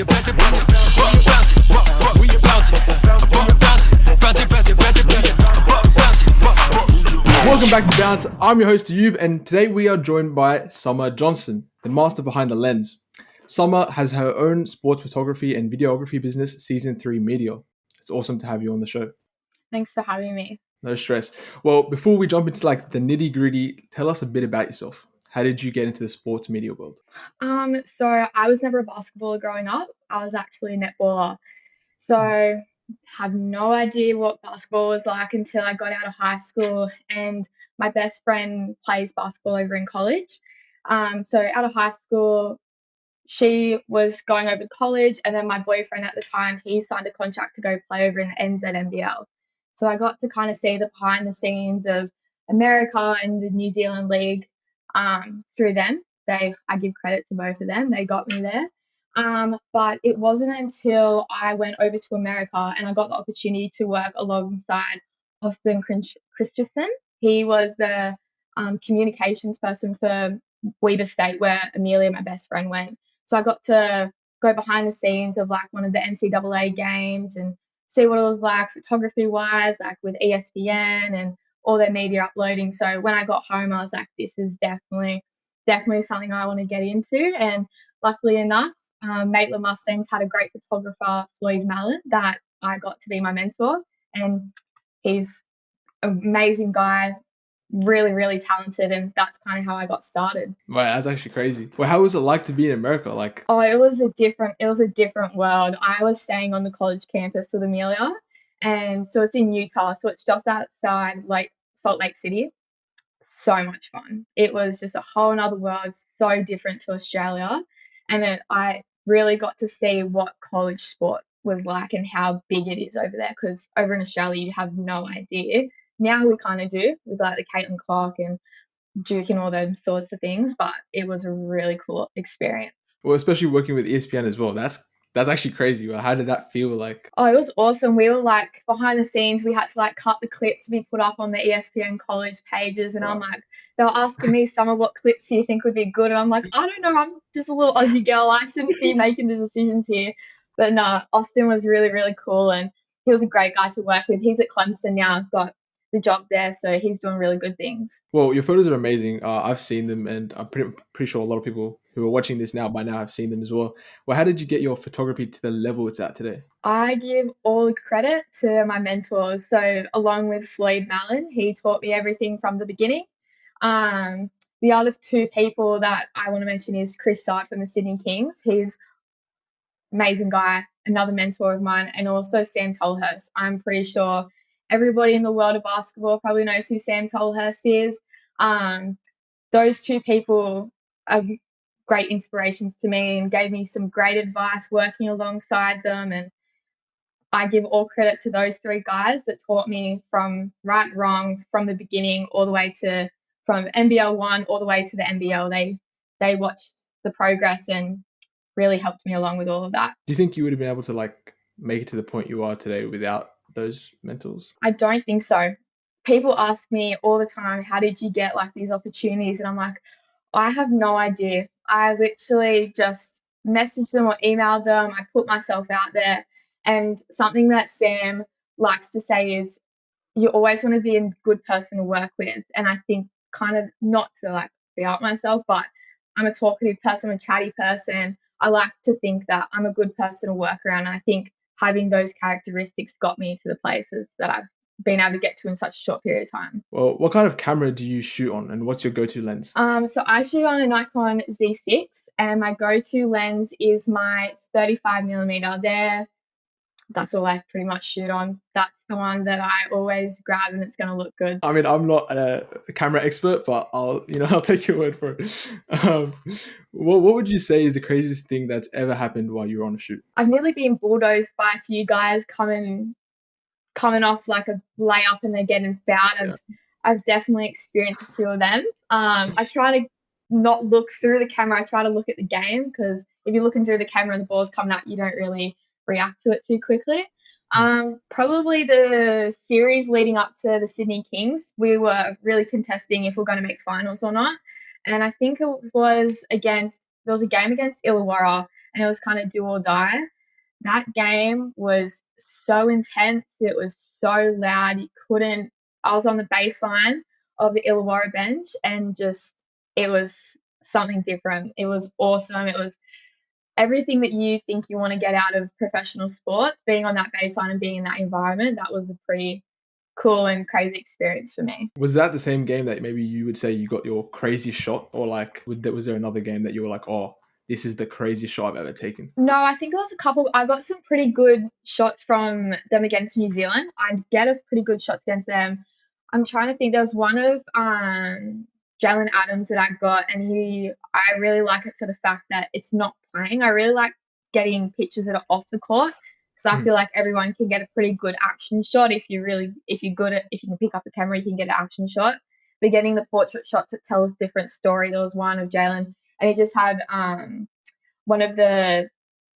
Welcome back to Bounce. I'm your host Ayub, and today we are joined by Summer Johnson, the master behind the lens. Summer has her own sports photography and videography business, SZN3 Media. It's awesome to have you on the show. Thanks for having me. No stress. Well, before we jump into the nitty gritty, tell us a bit about yourself. How did you get into the sports media world? So I was never a basketballer growing up. I was actually a netballer. So had no idea what basketball was like until I got out of high school, and my best friend plays basketball over in college. So out of high school, she was going over to college, and then my boyfriend at the time, he signed a contract to go play over in the NZNBL. So I got to kind of see the behind the scenes of America and the New Zealand League through them. I give credit to both of them. They got me there. But it wasn't until I went over to America and I got the opportunity to work alongside Austin Christensen. He was the communications person for Weber State, where Amelia, my best friend, went. So I got to go behind the scenes of one of the NCAA games and see what it was like photography wise, with ESPN and all their media uploading. So when I got home, I was like, this is definitely something I want to get into. And luckily enough, Maitland Mustangs had a great photographer, Floyd Mallon, that I got to be my mentor. And he's an amazing guy, really, really talented, and that's kind of how I got started. Wow, that's actually crazy. Well, how was it like to be in America? It was a different world. I was staying on the college campus with Amelia, and so it's in Utah, so it's just outside Salt Lake City. So much fun. It was just a whole nother world, so different to Australia, and then I really got to see what college sport was like and how big it is over there, because over in Australia you have no idea. Now we kind of do with the Caitlin Clark and Duke and all those sorts of things, but it was a really cool experience. Well, especially working with ESPN as well. That's actually crazy. Well, how did that feel like? Oh, it was awesome. We were behind the scenes. We had to cut the clips to be put up on the ESPN college pages, and wow. They were asking me some of what clips do you think would be good, and I'm like, I don't know. I'm just a little Aussie girl. I shouldn't be making the decisions here. But no, Austin was really, really cool, and he was a great guy to work with. He's at Clemson now. Got the job there, so he's doing really good things. Well, your photos are amazing. I've seen them, and I'm pretty sure a lot of people who are watching this now by now have seen them as well. Well, how did you get your photography to the level it's at today? I give all the credit to my mentors. So along with Floyd Mallon, he taught me everything from the beginning. The other two people that I want to mention is Chris Sard from the Sydney Kings. He's an amazing guy, another mentor of mine, and also Sam Tolhurst. I'm pretty sure everybody in the world of basketball probably knows who Sam Tolhurst is. Those two people are great inspirations to me and gave me some great advice working alongside them. And I give all credit to those three guys that taught me from right, wrong, from the beginning all the way to from NBL 1 all the way to the NBL. They watched the progress and really helped me along with all of that. Do you think you would have been able to make it to the point you are today without those mentors? I don't think so. People ask me all the time, how did you get these opportunities? And I'm like, I have no idea. I literally just messaged them or emailed them. I put myself out there. And something that Sam likes to say is you always want to be a good person to work with. And I think kind of not to be out myself, but I'm a talkative person, I'm a chatty person. I like to think that I'm a good person to work around. And I think having those characteristics got me to the places that I've been able to get to in such a short period of time. Well, what kind of camera do you shoot on, and what's your go-to lens? So I shoot on a Nikon Z6, and my go-to lens is my 35mm. That's all I pretty much shoot on. That's the one that I always grab, and it's going to look good. I mean, I'm not a camera expert, but I'll take your word for it. What would you say is the craziest thing that's ever happened while you were on a shoot? I've nearly been bulldozed by a few guys coming off a layup and they're getting fouled. I've definitely experienced a few of them. I try to not look through the camera. I try to look at the game, because if you're looking through the camera and the ball's coming out, you don't really react to it too quickly. Probably the series leading up to the Sydney Kings, we were really contesting if we're going to make finals or not. And I think it was there was a game against Illawarra, and it was kind of do or die. That game was so intense. It was so loud. You couldn't. I was on the baseline of the Illawarra bench, and just it was something different. It was awesome. It was everything that you think you want to get out of professional sports. Being on that baseline and being in that environment, that was a pretty cool and crazy experience for me. Was that the same game that maybe you would say you got your crazy shot, or like was there another game that you were like, oh, this is the craziest shot I've ever taken? No, I think it was a couple. I got some pretty good shots from them against New Zealand. I get a pretty good shots against them. I'm trying to think. There was one of Jalen Adams that I got, and I really like it for the fact that it's not playing. I really like getting pictures that are off the court because I feel like everyone can get a pretty good action shot if you can pick up a camera, you can get an action shot. But getting the portrait shots, it tells a different story. There was one of Jalen, and he just had one of the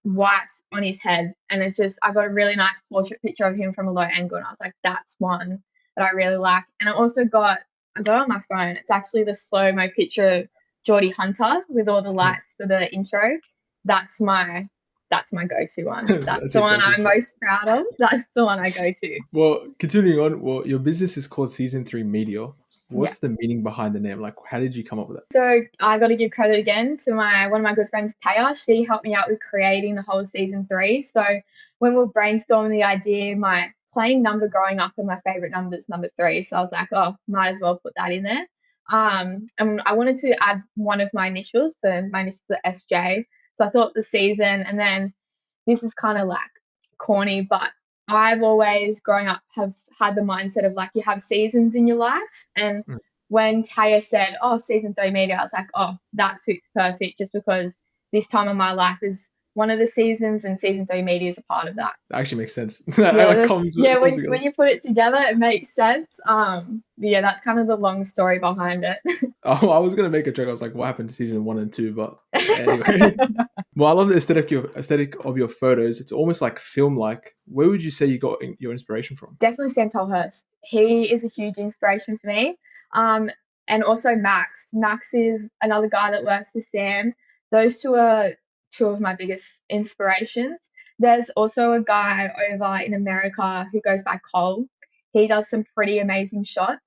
wipes on his head, and I got a really nice portrait picture of him from a low angle, and I was like, that's one that I really like. And I got it on my phone. It's actually the slow-mo picture of Geordie Hunter with all the lights for the intro. That's my go-to one. That's the one I'm most proud of. That's the one I go to. Well, continuing on, your business is called SZN3 Media. What's the meaning behind the name? Like, how did you come up with it? So I got to give credit again to one of my good friends, Taya. She helped me out with creating the whole season 3. So when we were brainstorming the idea, my playing number growing up and my favorite number is number 3. So I was like, oh, might as well put that in there. And I wanted to add one of my initials. So my initials are SJ. So I thought the season, and then this is kind of like corny, but I've always growing up have had the mindset of like you have seasons in your life. And when Taya said, oh, season 3 media, I was like, oh, that suits perfect just because this time of my life is one of the seasons and season 3 media is a part of that. That actually makes sense. When you put it together, it makes sense. Yeah, that's kind of the long story behind it. Oh, I was going to make a joke. I was like, what happened to season 1 and 2? But anyway. Well, I love the aesthetic of your photos. It's almost like film-like. Where would you say you got your inspiration from? Definitely Sam Tolhurst. He is a huge inspiration for me. And also Max. Max is another guy that works for Sam. Those two are two of my biggest inspirations. There's also a guy over in America who goes by Cole. He does some pretty amazing shots.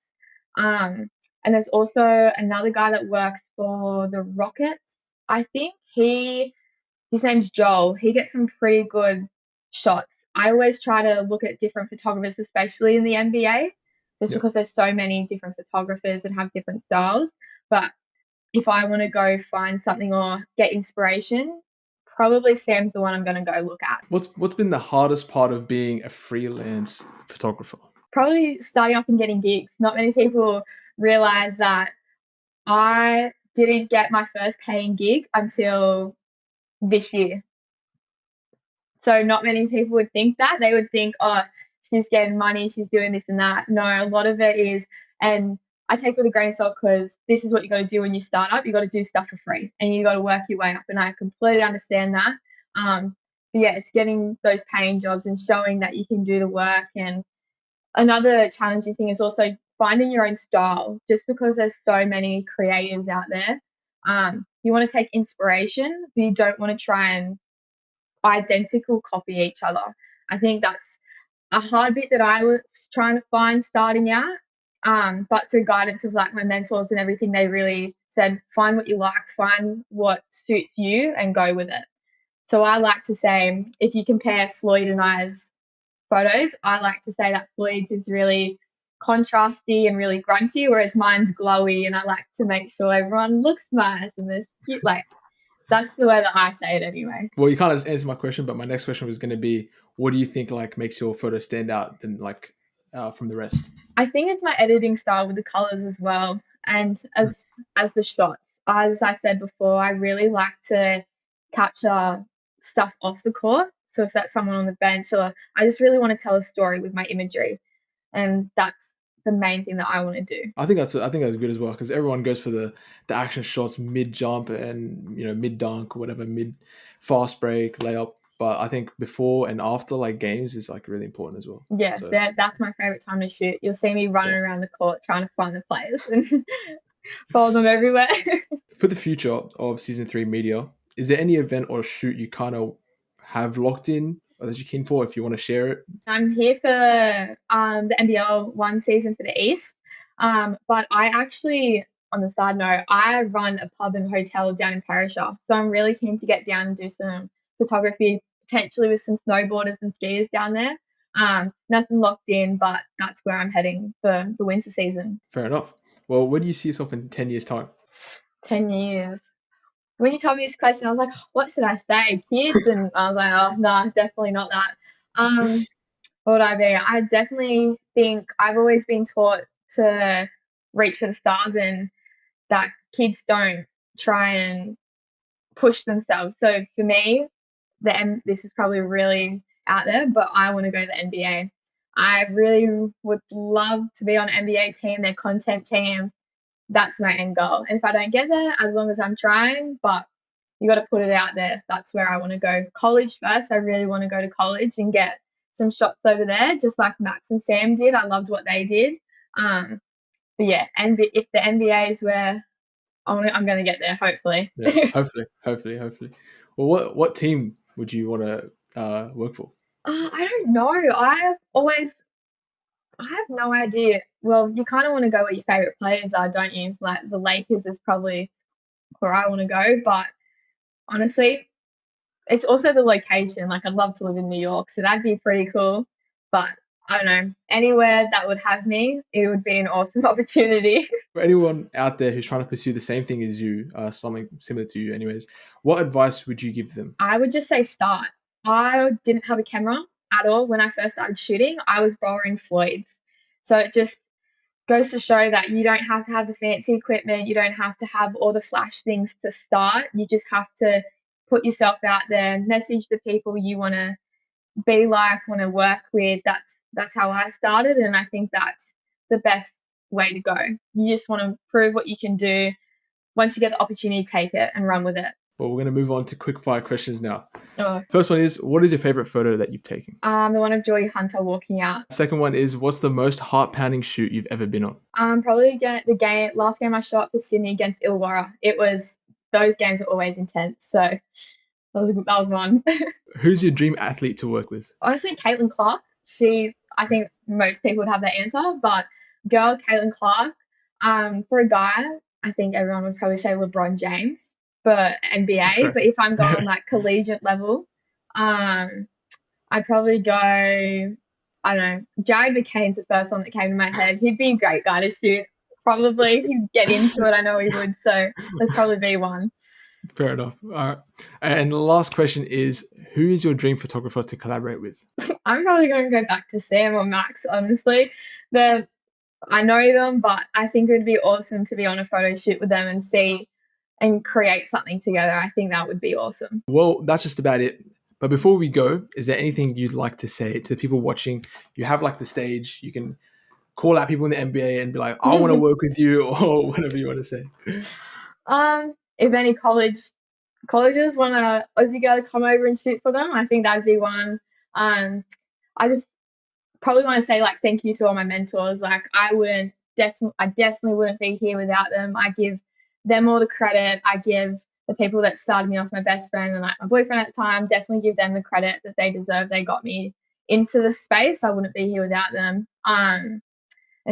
And there's also another guy that works for the Rockets. I think his name's Joel. He gets some pretty good shots. I always try to look at different photographers, especially in the NBA, just because there's so many different photographers that have different styles. But if I want to go find something or get inspiration, probably Sam's the one I'm going to go look at. What's been the hardest part of being a freelance photographer? Probably starting off and getting gigs. Not many people realize that I didn't get my first paying gig until this year. So not many people would think that. They would think, oh, she's getting money, she's doing this and that. No, a lot of it is, and I take it with a grain of salt because this is what you got to do when you start up. You got to do stuff for free and you got to work your way up. And I completely understand that. But yeah, it's getting those paying jobs and showing that you can do the work. And another challenging thing is also finding your own style, just because there's so many creatives out there. You want to take inspiration, but you don't want to try and identical copy each other. I think that's a hard bit that I was trying to find starting out. But through guidance of like my mentors and everything, they really said, find what you like, find what suits you and go with it. So I like to say, if you compare Floyd and I's photos, I like to say that Floyd's is really contrasty and really grunty, whereas mine's glowy, and I like to make sure everyone looks nice and there's cute, like, that's the way that I say it anyway. Well, you kind of just answered my question, but my next question was going to be, what do you think like makes your photo stand out than like from the rest? I think it's my editing style with the colors as well, and as the shots. As I said before, I really like to capture stuff off the court. So if that's someone on the bench, or I just really want to tell a story with my imagery, and that's the main thing that I want to do. I think that's good as well, because everyone goes for the action shots mid jump and mid dunk or whatever, mid fast break layup. But I think before and after like games is like really important as well. Yeah, so that's my favorite time to shoot. You'll see me running around the court trying to find the players and follow them everywhere. For the future of Season 3 Media, Is there any event or shoot you kind of have locked in or that you're keen for if you want to share it? I'm here for the NBL one season for the East. But I actually, on the side note, I run a pub and hotel down in Perisher. So I'm really keen to get down and do some photography, potentially with some snowboarders and skiers down there. Nothing locked in, but that's where I'm heading for the winter season. Fair enough. Well, where do you see yourself in 10 years' time? 10 years. When you told me this question, I was like, what should I say? Kids? And I was like, oh, no, definitely not that. What would I be? I definitely think I've always been taught to reach for the stars and that kids don't try and push themselves. So for me, this is probably really out there, but I want to go to the NBA. I really would love to be on an NBA team, their content team. That's my end goal. And if I don't get there, as long as I'm trying, but you got to put it out there. That's where I want to go. College first. I really want to go to college and get some shots over there, just like Max and Sam did. I loved what they did. But yeah, and if the NBA is where I'm going to get there, hopefully. Yeah, hopefully. Well, what team would you want to work for? I don't know. I have no idea. Well, you kind of want to go where your favorite players are, don't you? Like the Lakers is probably where I want to go, but honestly, it's also the location. Like I'd love to live in New York, so that'd be pretty cool. But I don't know, anywhere that would have me, it would be an awesome opportunity. For anyone out there who's trying to pursue the same thing as you, something similar to you anyways, what advice would you give them? I would just say start. I didn't have a camera at all when I first started shooting. I was borrowing Floyd's. So it just goes to show that you don't have to have the fancy equipment. You don't have to have all the flash things to start. You just have to put yourself out there, message the people you want to be like, want to work with. That's how I started, and I think that's the best way to go. You just want to prove what you can do. Once you get the opportunity, take it and run with it. Well, we're going to move on to quick fire questions now. Oh. First one is, what is your favorite photo that you've taken? The one of Jordie Hunter walking out. Second one is, what's the most heart-pounding shoot you've ever been on? Probably the last game I shot for Sydney against Illawarra. Those games are always intense, so that was one. Who's your dream athlete to work with? Honestly, Caitlin Clark. I think most people would have that answer, but girl, Caitlin Clark. For a guy, I think everyone would probably say LeBron James for NBA. Sure. But if I'm going like collegiate level, I'd probably go, I don't know, Jared McCain's the first one that came to my head. He'd be a great guy to shoot. Probably if he'd get into it, I know he would. So that's probably be one. Fair enough. All right. And the last question is, who is your dream photographer to collaborate with? I'm probably going to go back to Sam or Max, honestly. I know them, but I think it would be awesome to be on a photo shoot with them and create something together. I think that would be awesome. Well, that's just about it. But before we go, is there anything you'd like to say to the people watching? You have like the stage. You can call out people in the NBA and be like, I want to work with you, or whatever you want to say. If any colleges want an Aussie girl to come over and shoot for them, I think that'd be one. I just probably want to say like thank you to all my mentors. Like I definitely wouldn't be here without them. I give them all the credit. I give the people that started me off, my best friend and like my boyfriend at the time, definitely give them the credit that they deserve. They got me into the space. I wouldn't be here without them. And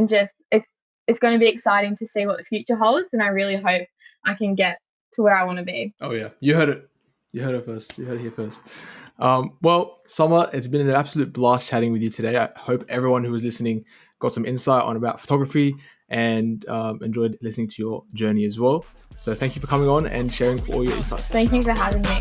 just it's going to be exciting to see what the future holds, and I really hope I can get to where I want to be. Oh yeah, you heard it first. You heard it here first. Well, Summer, it's been an absolute blast chatting with you today. I hope everyone who was listening got some insight about photography and enjoyed listening to your journey as well. So thank you for coming on and sharing all your insights. Thank you for having me.